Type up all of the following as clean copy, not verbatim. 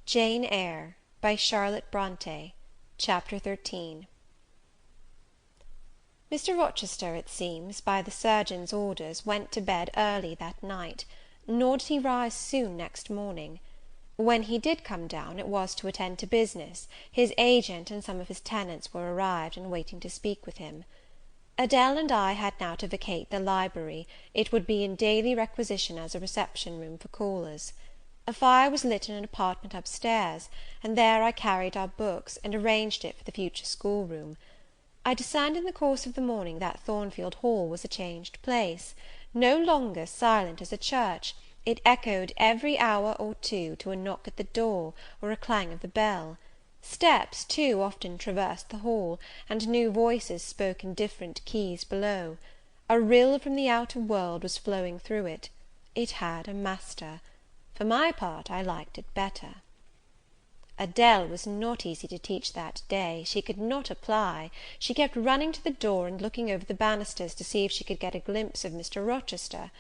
Jane Eyre by Charlotte Bronte. Chapter 13. Mr. Rochester, it seems, by the surgeon's orders, went to bed early that night, nor did he rise soon next morning. When he did come down, it was to attend to business; his agent and some of his tenants were arrived, and waiting to speak with him. Adele and I had now to vacate the library; it would be in daily requisition as a reception room for callers. A fire was lit in an apartment up stairs, and there I carried our books, and arranged it for the future schoolroom. I discerned in the course of the morning that Thornfield Hall was a changed place. No longer silent as a church, it echoed every hour or two to a knock at the door, or a clang of the bell. Steps, too, often traversed the hall, and new voices spoke in different keys below. A rill from the outer world was flowing through it. It had a master. For my part, I liked it better. Adele was not easy to teach that day. She could not apply. She kept running to the door, and looking over the banisters to see if she could get a glimpse of Mr. Rochester.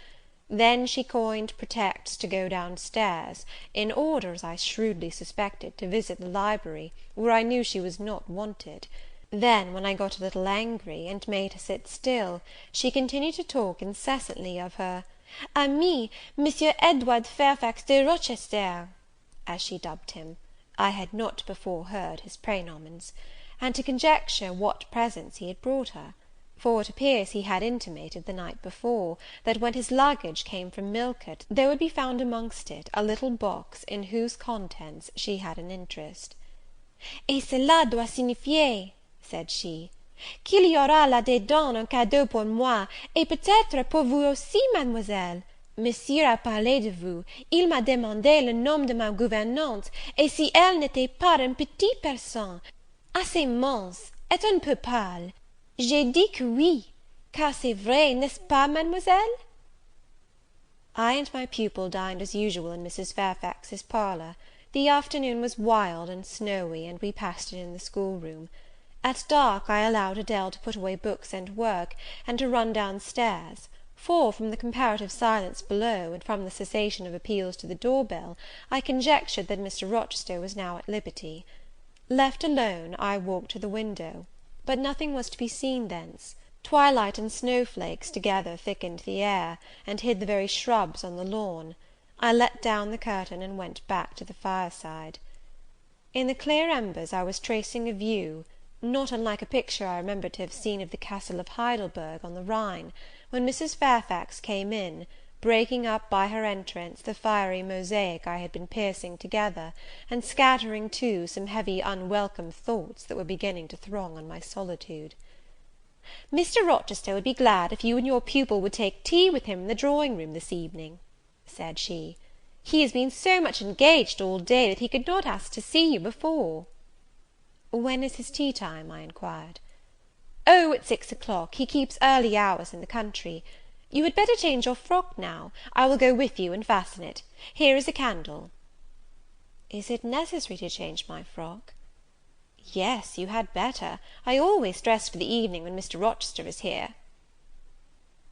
Then she coined pretexts to go down stairs, in order, as I shrewdly suspected, to visit the library, where I knew she was not wanted. Then, when I got a little angry, and made her sit still, she continued to talk incessantly of her ami, Monsieur Edward Fairfax de Rochester, as she dubbed him. I had not before heard his praenomens, and to conjecture what presents he had brought her; for it appears he had intimated the night before, that when his luggage came from Millcote, there would be found amongst it a little box in whose contents she had an interest. "Et cela doit signifier," said she, "qu'il y aura là-dedans un cadeau pour moi, et peut-être pour vous aussi, mademoiselle. Monsieur a parlé de vous, il m'a demandé le nom de ma gouvernante, et si elle n'était pas une petite personne, assez mince, et un peu pâle. J'ai dit que oui, car c'est vrai, n'est-ce pas, mademoiselle?" I and my pupil dined as usual in Mrs. Fairfax's parlour. The afternoon was wild and snowy, and we passed it in the schoolroom. At dark I allowed Adele to put away books and work, and to run down stairs; for, from the comparative silence below, and from the cessation of appeals to the door-bell, I conjectured that Mr. Rochester was now at liberty. Left alone, I walked to the window, but nothing was to be seen thence. Twilight and snowflakes together thickened the air, and hid the very shrubs on the lawn. I let down the curtain, and went back to the fireside. In the clear embers I was tracing a view, not unlike a picture I remembered to have seen of the Castle of Heidelberg on the Rhine, when Mrs. Fairfax came in, breaking up by her entrance the fiery mosaic I had been piecing together, and scattering, too, some heavy unwelcome thoughts that were beginning to throng on my solitude. "Mr. Rochester would be glad if you and your pupil would take tea with him in the drawing-room this evening," said she. "He has been so much engaged all day, that he could not ask to see you before." "When is his tea time?" I inquired. "Oh, at 6 o'clock; he keeps early hours in the country. You had better change your frock now. I will go with you and fasten it. Here is a candle." "Is it necessary to change my frock?" "Yes, you had better. I always dress for the evening when Mr. Rochester is here."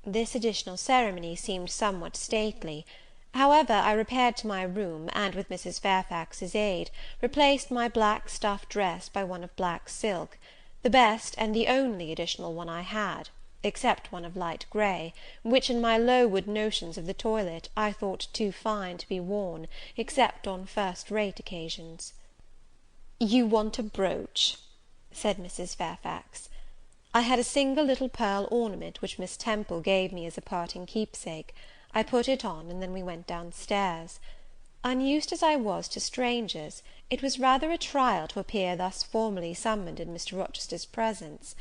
This additional ceremony seemed somewhat stately. However, I repaired to my room, and, with Mrs. Fairfax's aid, replaced my black stuff dress by one of black silk, the best and the only additional one I had, except one of light grey, which, in my Lowood notions of the toilet, I thought too fine to be worn, except on first-rate occasions. "You want a brooch," said Mrs. Fairfax. I had a single little pearl ornament, which Miss Temple gave me as a parting keepsake. I put it on, and then we went down stairs. Unused as I was to strangers, it was rather a trial to appear thus formally summoned in Mr. Rochester's presence.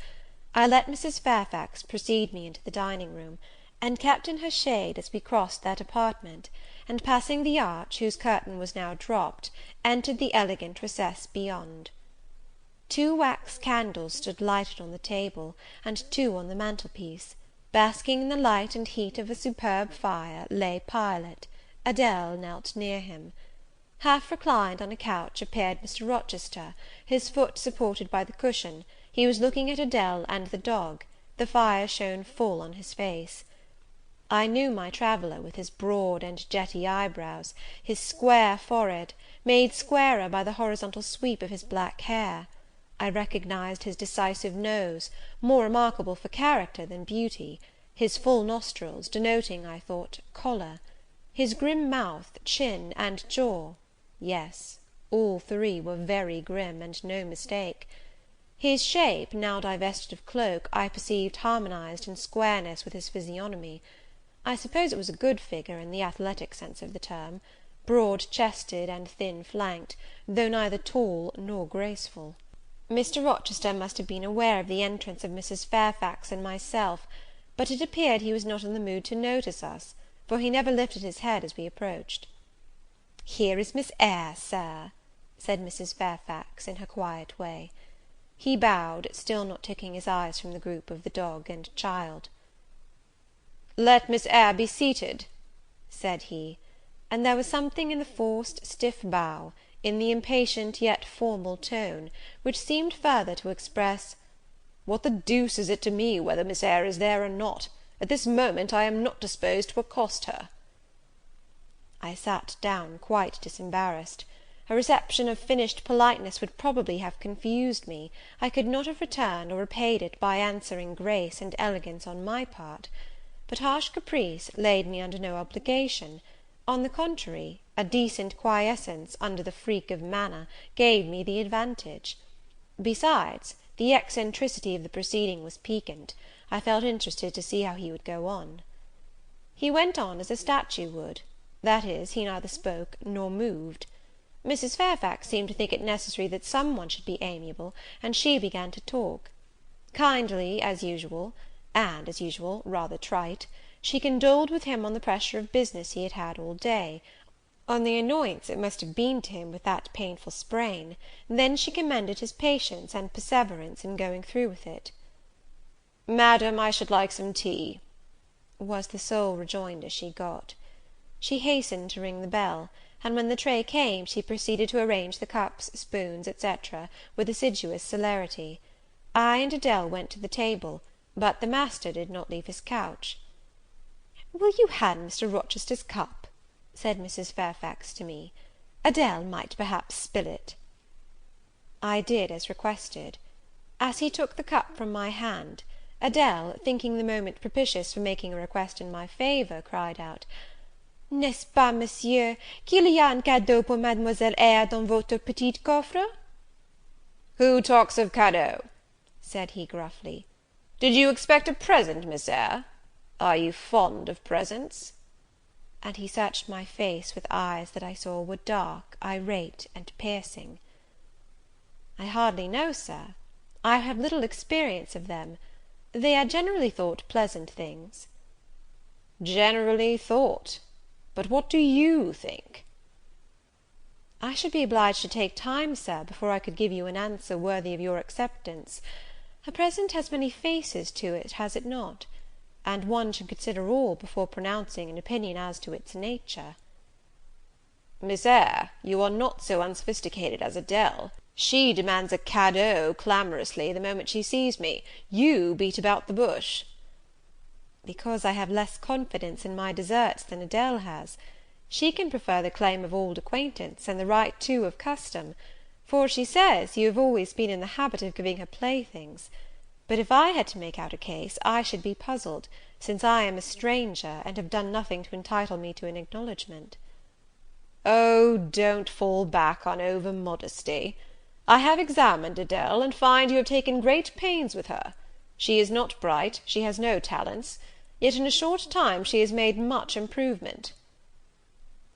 I let Mrs. Fairfax precede me into the dining-room, and kept in her shade as we crossed that apartment, and, passing the arch, whose curtain was now dropped, entered the elegant recess beyond. 2 wax candles stood lighted on the table, and 2 on the mantelpiece. Basking in the light and heat of a superb fire lay Pilot. Adele knelt near him. Half reclined on a couch appeared Mr. Rochester, his foot supported by the cushion. He was looking at Adele and the dog. The fire shone full on his face. I knew my traveller, with his broad and jetty eyebrows, his square forehead, made squarer by the horizontal sweep of his black hair. I recognized his decisive nose, more remarkable for character than beauty; his full nostrils, denoting, I thought, choler; his grim mouth, chin, and jaw, yes, all three were very grim, and no mistake. His shape, now divested of cloak, I perceived harmonized in squareness with his physiognomy. I suppose it was a good figure, in the athletic sense of the term, broad-chested and thin-flanked, though neither tall nor graceful. Mr. Rochester must have been aware of the entrance of Mrs. Fairfax and myself, but it appeared he was not in the mood to notice us, for he never lifted his head as we approached. "Here is Miss Eyre, Sir," said Mrs. Fairfax, in her quiet way. He bowed, still not taking his eyes from the group of the dog and child. "Let Miss Eyre be seated," said he; and there was something in the forced, stiff bow, in the impatient yet formal tone, which seemed further to express, "What the deuce is it to me whether Miss Eyre is there or not? At this moment I am not disposed to accost her." I sat down quite disembarrassed. A reception of finished politeness would probably have confused me; I could not have returned or repaid it by answering grace and elegance on my part; but harsh caprice laid me under no obligation; on the contrary, a decent quiescence, under the freak of manner, gave me the advantage. Besides, the eccentricity of the proceeding was piquant; I felt interested to see how he would go on. He went on as a statue would; that is, he neither spoke nor moved. Mrs. Fairfax seemed to think it necessary that some one should be amiable, and she began to talk. Kindly, as usual, and, as usual, rather trite, she condoled with him on the pressure of business he had had all day, on the annoyance it must have been to him with that painful sprain; then she commended his patience and perseverance in going through with it. "Madam, I should like some tea," was the sole rejoinder she got. She hastened to ring the bell, and when the tray came, she proceeded to arrange the cups, spoons, etc., with assiduous celerity. I and Adele went to the table, but the master did not leave his couch. "Will you hand Mr. Rochester's cup?" said Mrs. Fairfax to me. "Adele might perhaps spill it." I did as requested. As he took the cup from my hand, Adele, thinking the moment propitious for making a request in my favour, cried out, "N'est-ce pas, Monsieur, qu'il y a un cadeau pour Mademoiselle Eyre dans votre petit coffre?" "Who talks of cadeau?" said he gruffly. "Did you expect a present, Miss Eyre? Are you fond of presents?" And he searched my face with eyes that I saw were dark, irate, and piercing. "I hardly know, Sir. I have little experience of them. They are generally thought pleasant things." "Generally thought! But what do you think?" "I should be obliged to take time, Sir, before I could give you an answer worthy of your acceptance. A present has many faces to it, has it not? And one should consider all before pronouncing an opinion as to its nature." "Miss Eyre, you are not so unsophisticated as Adele. She demands a cadeau clamorously the moment she sees me. You beat about the bush." "Because I have less confidence in my deserts than Adele has. She can prefer the claim of old acquaintance, and the right too of custom; for she says you have always been in the habit of giving her playthings. But if I had to make out a case, I should be puzzled, since I am a stranger, and have done nothing to entitle me to an acknowledgment." "Oh, don't fall back on over modesty. I have examined Adele, and find you have taken great pains with her. She is not bright, she has no talents, yet in a short time she has made much improvement."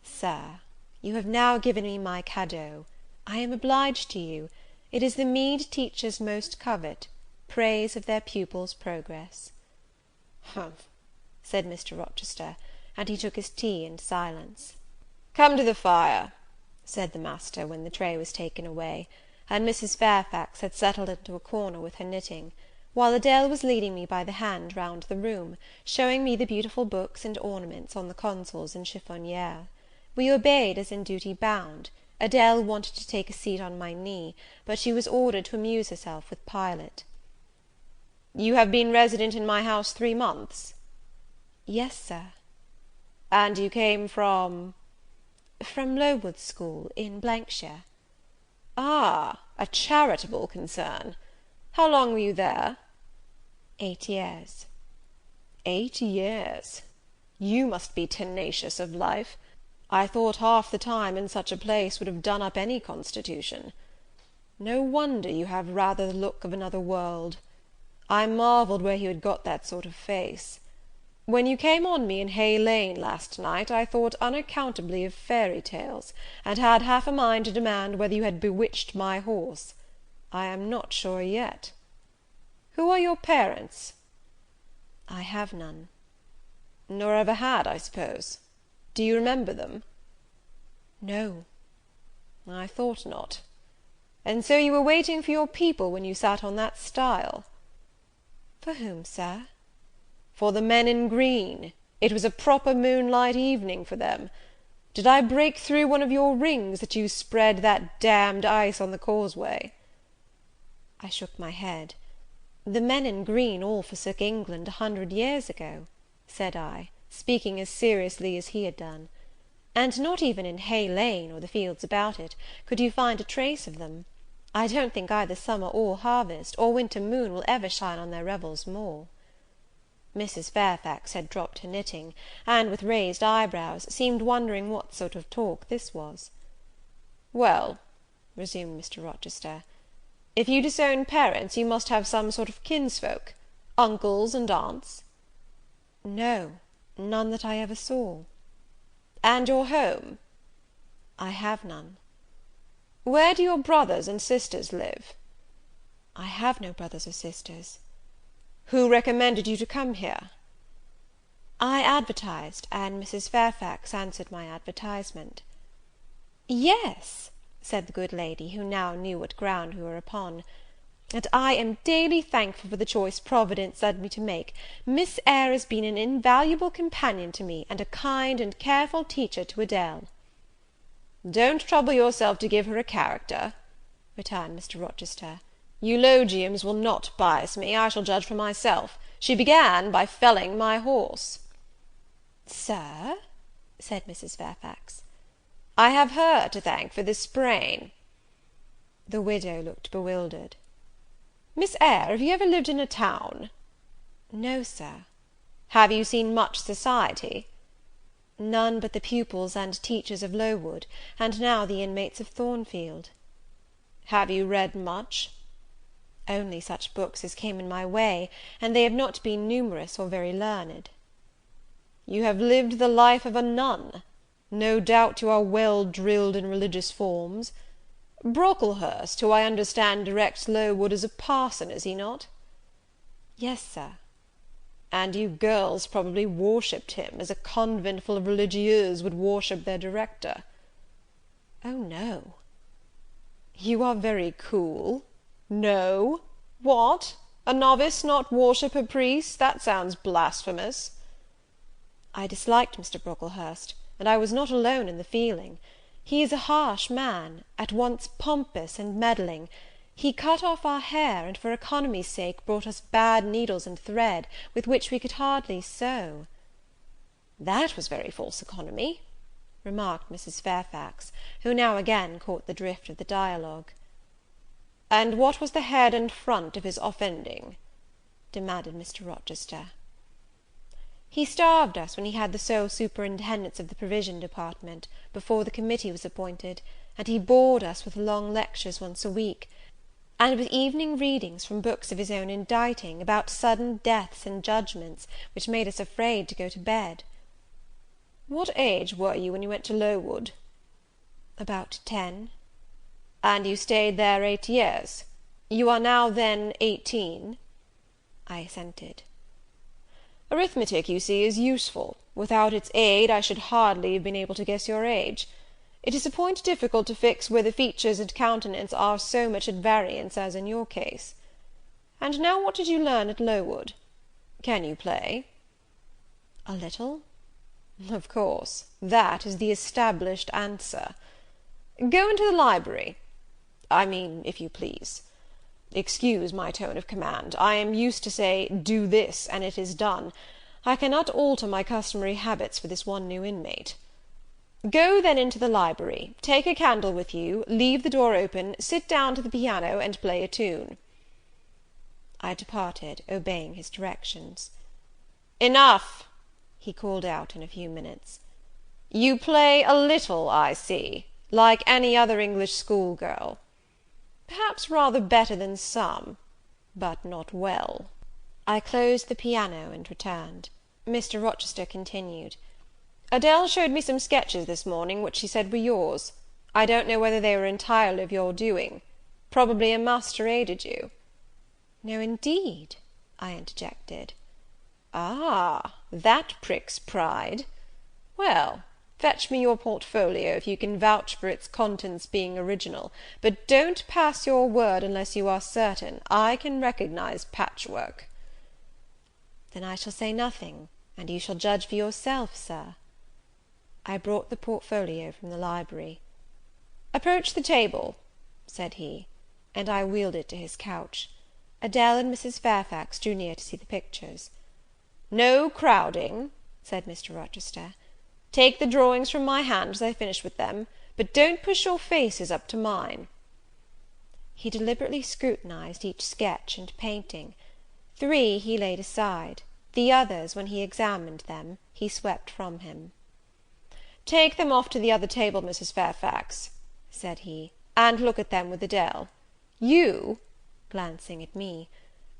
"Sir, you have now given me my cadeau. I am obliged to you. It is the meed teachers most covet, praise of their pupils' progress." "Humph," said Mr. Rochester, and he took his tea in silence. "Come to the fire," said the master, when the tray was taken away, and Mrs. Fairfax had settled into a corner with her knitting, while Adele was leading me by the hand round the room, showing me the beautiful books and ornaments on the consoles and chiffoniere. We obeyed as in duty bound. Adele wanted to take a seat on my knee, but she was ordered to amuse herself with Pilot. "You have been resident in my house 3 months?" Yes, sir. And you came from? From Lowood School, in Shire. Ah, a charitable concern. How long were you there? 8 years. 8 years! You must be tenacious of life. I thought half the time in such a place would have done up any constitution. No wonder you have rather the look of another world. I marvelled where you had got that sort of face. When you came on me in Hay Lane last night, I thought unaccountably of fairy tales, and had half a mind to demand whether you had bewitched my horse. I am not sure yet. Who are your parents? I have none. Nor ever had, I suppose. Do you remember them? No. I thought not. And so you were waiting for your people when you sat on that stile? For whom, sir? For the men in green. It was a proper moonlight evening for them. Did I break through one of your rings, that you spread that damned ice on the causeway? I shook my head. The men in green all forsook England 100 years ago, said I, speaking as seriously as he had done; and not even in Hay Lane, or the fields about it, could you find a trace of them. I don't think either summer or harvest, or winter moon, will ever shine on their revels more. Mrs. Fairfax had dropped her knitting, and, with raised eyebrows, seemed wondering what sort of talk this was. Well, resumed Mr. Rochester, if you disown parents, you must have some sort of kinsfolk, uncles and aunts? No, none that I ever saw. And your home? I have none. Where do your brothers and sisters live? I have no brothers or sisters. Who recommended you to come here? I advertised, and Mrs. Fairfax answered my advertisement. Yes, said the good lady, who now knew what ground we were upon, and I am daily thankful for the choice Providence led me to make. Miss Eyre has been an invaluable companion to me, and a kind and careful teacher to Adele. Don't trouble yourself to give her a character, returned Mr. Rochester. Eulogiums will not bias me. I shall judge for myself. She began by felling my horse. Sir? said Mrs. Fairfax. I have her to thank for this sprain. The widow looked bewildered. Miss Eyre, have you ever lived in a town? No, sir. Have you seen much society? None but the pupils and teachers of Lowood, and now the inmates of Thornfield. Have you read much? Only such books as came in my way, and they have not been numerous or very learned. You have lived the life of a nun. No doubt you are well drilled in religious forms. Brocklehurst, who I understand directs Lowood, is a parson, is he not? Yes, sir. And you girls probably worshipped him, as a convent full of religieuses would worship their director. Oh, no. You are very cool. No? What? A novice not worship her priest? That sounds blasphemous. I disliked Mr. Brocklehurst, and I was not alone in the feeling. He is a harsh man, at once pompous and meddling. He cut off our hair, and for economy's sake brought us bad needles and thread, with which we could hardly sew. That was very false economy, remarked Mrs. Fairfax, who now again caught the drift of the dialogue. And what was the head and front of his offending? demanded Mr. Rochester. He starved us when he had the sole superintendence of the provision department, before the committee was appointed, and he bored us with long lectures once a week, and with evening readings from books of his own inditing, about sudden deaths and judgments, which made us afraid to go to bed. What age were you when you went to Lowood? About 10. And you stayed there 8 years? You are now, then, 18? I assented. Arithmetic, you see, is useful. Without its aid, I should hardly have been able to guess your age. It is a point difficult to fix where the features and countenance are so much at variance as in your case. And now what did you learn at Lowood? Can you play? A little. Of course, that is the established answer. Go into the library. I mean, if you please. Excuse my tone of command. I am used to say, do this, and it is done. I cannot alter my customary habits for this one new inmate. Go then into the library, take a candle with you, leave the door open, sit down to the piano, and play a tune." I departed, obeying his directions. "Enough!" he called out in a few minutes. "You play a little, I see, like any other English schoolgirl. Perhaps rather better than some, but not well." I closed the piano and returned. Mr. Rochester continued. "Adele showed me some sketches this morning, which she said were yours. I don't know whether they were entirely of your doing. Probably a master aided you." "No, indeed," I interjected. "Ah, that pricks pride. Well, fetch me your portfolio, if you can vouch for its contents being original, but don't pass your word unless you are certain. I can recognize patchwork." "Then I shall say nothing, and you shall judge for yourself, sir." I brought the portfolio from the library. "Approach the table," said he, and I wheeled it to his couch. Adele and Mrs. Fairfax drew near to see the pictures. "No crowding," said Mr. Rochester. "Take the drawings from my hand as I finish with them, but don't push your faces up to mine." He deliberately scrutinized each sketch and painting. 3 he laid aside; the others, when he examined them, he swept from him. "Take them off to the other table, Mrs. Fairfax," said he, "and look at them with Adele. You," glancing at me,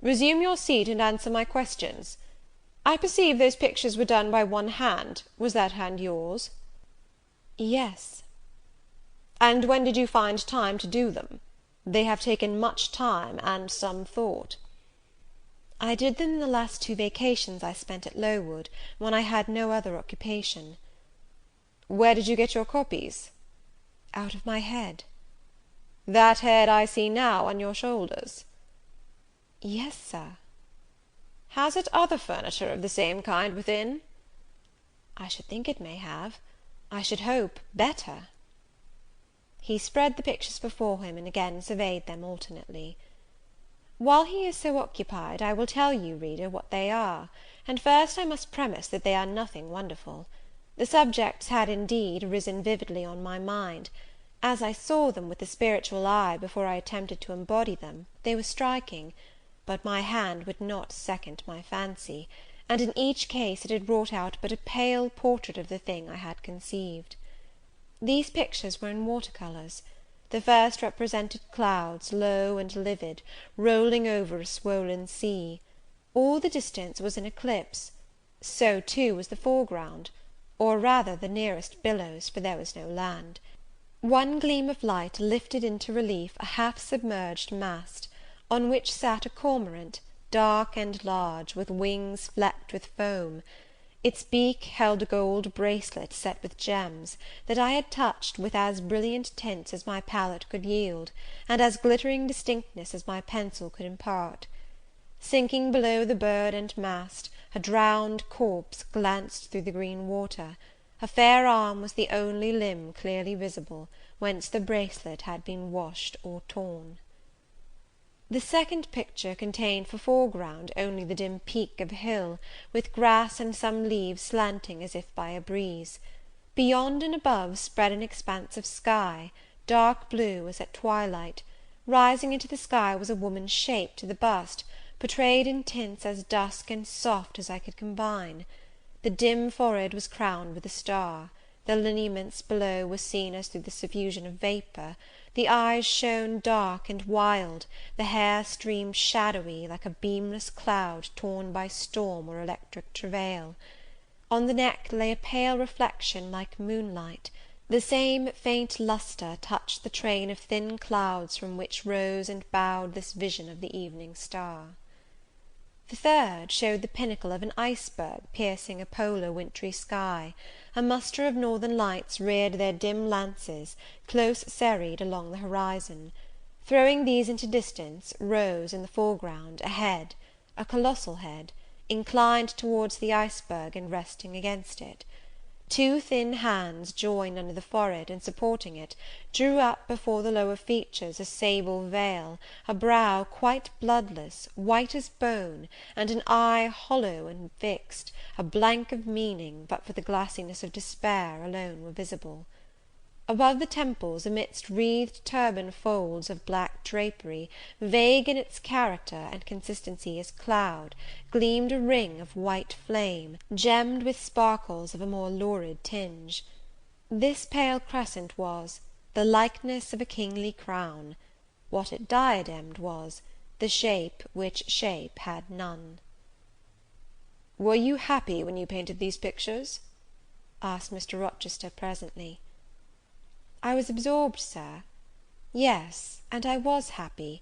"resume your seat and answer my questions. I perceive those pictures were done by one hand. Was that hand yours?" "Yes." "And when did you find time to do them? They have taken much time and some thought." "I did them in the last 2 vacations I spent at Lowood, when I had no other occupation." "Where did you get your copies?" "Out of my head." "That head I see now on your shoulders?" "Yes, sir." "Has it other furniture of the same kind within?" "I should think it may have. I should hope, better." He spread the pictures before him, and again surveyed them alternately. While he is so occupied, I will tell you, reader, what they are; and first I must premise that they are nothing wonderful. The subjects had, indeed, risen vividly on my mind. As I saw them with the spiritual eye before I attempted to embody them, they were striking; but my hand would not second my fancy, and in each case it had wrought out but a pale portrait of the thing I had conceived. These pictures were in water-colours. The first represented clouds, low and livid, rolling over a swollen sea. All the distance was in eclipse; so, too, was the foreground, or rather the nearest billows, for there was no land. One gleam of light lifted into relief a half-submerged mast, on which sat a cormorant, dark and large, with wings flecked with foam. Its beak held a gold bracelet set with gems, that I had touched with as brilliant tints as my palette could yield, and as glittering distinctness as my pencil could impart. Sinking below the bird and mast, a drowned corpse glanced through the green water. A fair arm was the only limb clearly visible, whence the bracelet had been washed or torn. The second picture contained for foreground only the dim peak of a hill, with grass and some leaves slanting as if by a breeze. Beyond and above spread an expanse of sky, dark blue as at twilight. Rising into the sky was a woman's shape to the bust, portrayed in tints as dusk and soft as I could combine. The dim forehead was crowned with a star; the lineaments below were seen as through the suffusion of vapour; the eyes shone dark and wild; the hair streamed shadowy, like a beamless cloud torn by storm or electric travail. On the neck lay a pale reflection like moonlight; the same faint lustre touched the train of thin clouds from which rose and bowed this vision of the evening star. The third showed the pinnacle of an iceberg piercing a polar wintry sky. A muster of northern lights reared their dim lances, close serried along the horizon. Throwing these into distance, rose, in the foreground, a head, a colossal head, inclined towards the iceberg and resting against it. Two thin hands, joined under the forehead, and supporting it, drew up before the lower features a sable veil, a brow quite bloodless, white as bone, and an eye hollow and fixed, a blank of meaning, but for the glassiness of despair, alone were visible. Above the temples, amidst wreathed turban folds of black drapery, vague in its character and consistency as cloud, gleamed a ring of white flame, gemmed with sparkles of a more lurid tinge. This pale crescent was the likeness of a kingly crown; what it diademed was the shape which shape had none. "Were you happy when you painted these pictures?" asked Mr. Rochester presently. I was absorbed, Sir. Yes, and I was happy.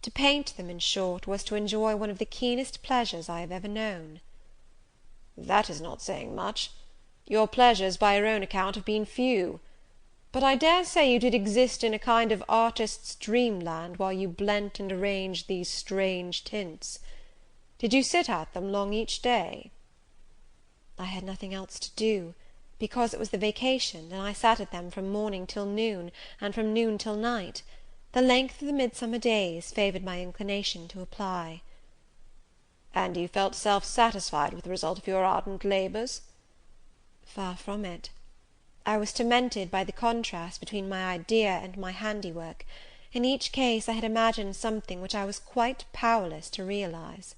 To paint them, in short, was to enjoy one of the keenest pleasures I have ever known. That is not saying much. Your pleasures, by your own account, have been few. But I dare say you did exist in a kind of artist's dreamland while you blent and arranged these strange tints. Did you sit at them long each day? I had nothing else to do, because it was the vacation, and I sat at them from morning till noon, and from noon till night. The length of the midsummer days favoured my inclination to apply. And you felt self-satisfied with the result of your ardent labours? Far from it. I was tormented by the contrast between my idea and my handiwork. In each case I had imagined something which I was quite powerless to realize.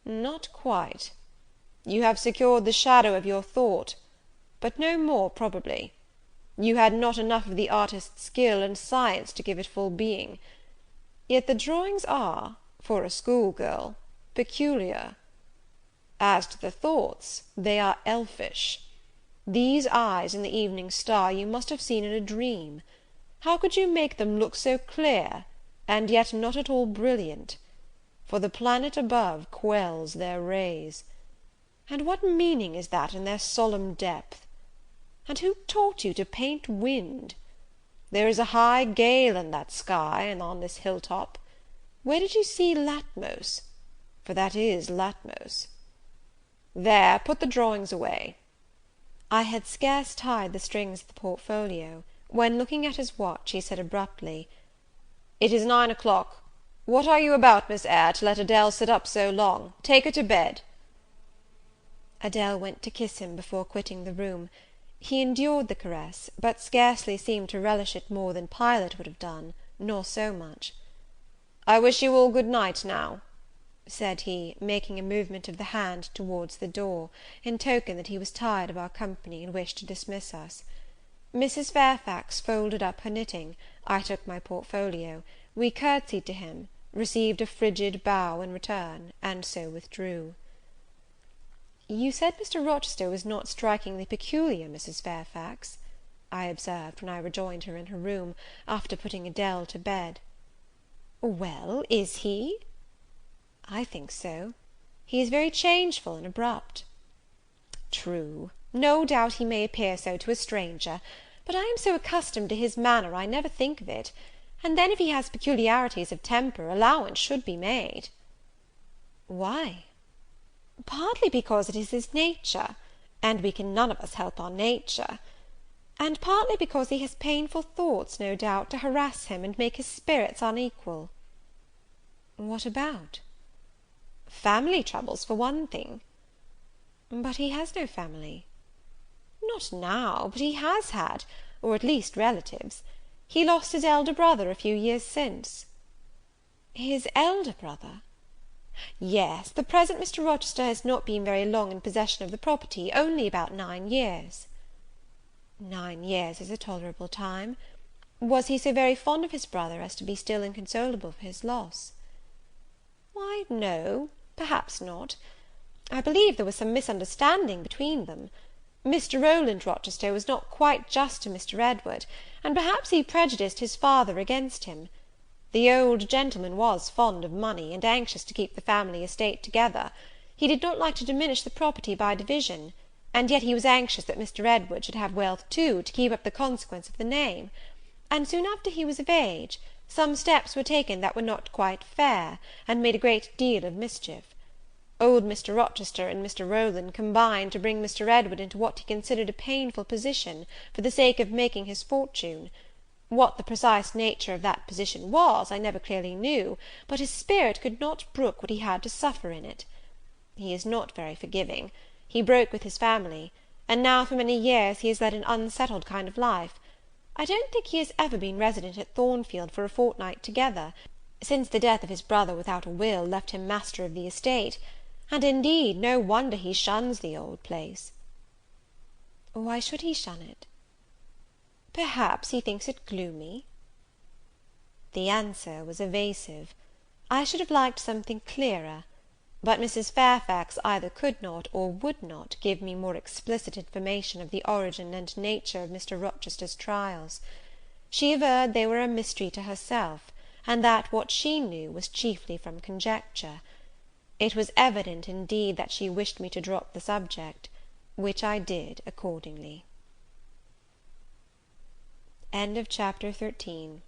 Not quite. You have secured the shadow of your thought, but no more, probably. You had not enough of the artist's skill and science to give it full being. Yet the drawings are, for a schoolgirl, peculiar. As to the thoughts, they are elfish. These eyes in the evening star you must have seen in a dream. How could you make them look so clear, and yet not at all brilliant? For the planet above quells their rays. And what meaning is that in their solemn depth? And who taught you to paint wind? There is a high gale in that sky, and on this hill-top. Where did you see Latmos? For that is Latmos. There, put the drawings away." I had scarce tied the strings of the portfolio, when, looking at his watch, he said abruptly, "It is 9 o'clock. What are you about, Miss Eyre, to let Adele sit up so long? Take her to bed." Adele went to kiss him before quitting the room. He endured the caress, but scarcely seemed to relish it more than Pilate would have done, nor so much. "I wish you all good night now," said he, making a movement of the hand towards the door, in token that he was tired of our company, and wished to dismiss us. Mrs. Fairfax folded up her knitting, I took my portfolio, we curtsied to him, received a frigid bow in return, and so withdrew. "You said Mr. Rochester was not strikingly peculiar, Mrs. Fairfax," I observed, when I rejoined her in her room, after putting Adele to bed. "Well, is he?" "I think so. He is very changeful and abrupt." "True. No doubt he may appear so to a stranger, but I am so accustomed to his manner, I never think of it; and then if he has peculiarities of temper, allowance should be made." "Why?" "Partly because it is his nature, and we can none of us help our nature; and partly because he has painful thoughts, no doubt, to harass him, and make his spirits unequal." "What about?" "Family troubles, for one thing." "But he has no family." "Not now, but he has had, or at least relatives. He lost his elder brother a few years since." "His elder brother?" "Yes, the present Mr. Rochester has not been very long in possession of the property, only about 9 years. 9 years is a tolerable time. Was he so very fond of his brother as to be still inconsolable for his loss?" "Why, no, perhaps not. I believe there was some misunderstanding between them. Mr. Rowland Rochester was not quite just to Mr. Edward, and perhaps he prejudiced his father against him. The old gentleman was fond of money, and anxious to keep the family estate together. He did not like to diminish the property by division, and yet he was anxious that Mr. Edward should have wealth too, to keep up the consequence of the name; and soon after he was of age, some steps were taken that were not quite fair, and made a great deal of mischief. Old Mr. Rochester and Mr. Rowland combined to bring Mr. Edward into what he considered a painful position, for the sake of making his fortune. What the precise nature of that position was, I never clearly knew, but his spirit could not brook what he had to suffer in it. He is not very forgiving. He broke with his family, and now for many years he has led an unsettled kind of life. I don't think he has ever been resident at Thornfield for a fortnight together, since the death of his brother without a will left him master of the estate, and indeed no wonder he shuns the old place. Why should he shun it? Perhaps he thinks it gloomy. The answer was evasive. I should have liked something clearer, but Mrs. Fairfax either could not or would not give me more explicit information of the origin and nature of Mr. Rochester's trials. She averred they were a mystery to herself, and that what she knew was chiefly from conjecture. It was evident, indeed, that she wished me to drop the subject, which I did accordingly. Chapter 13.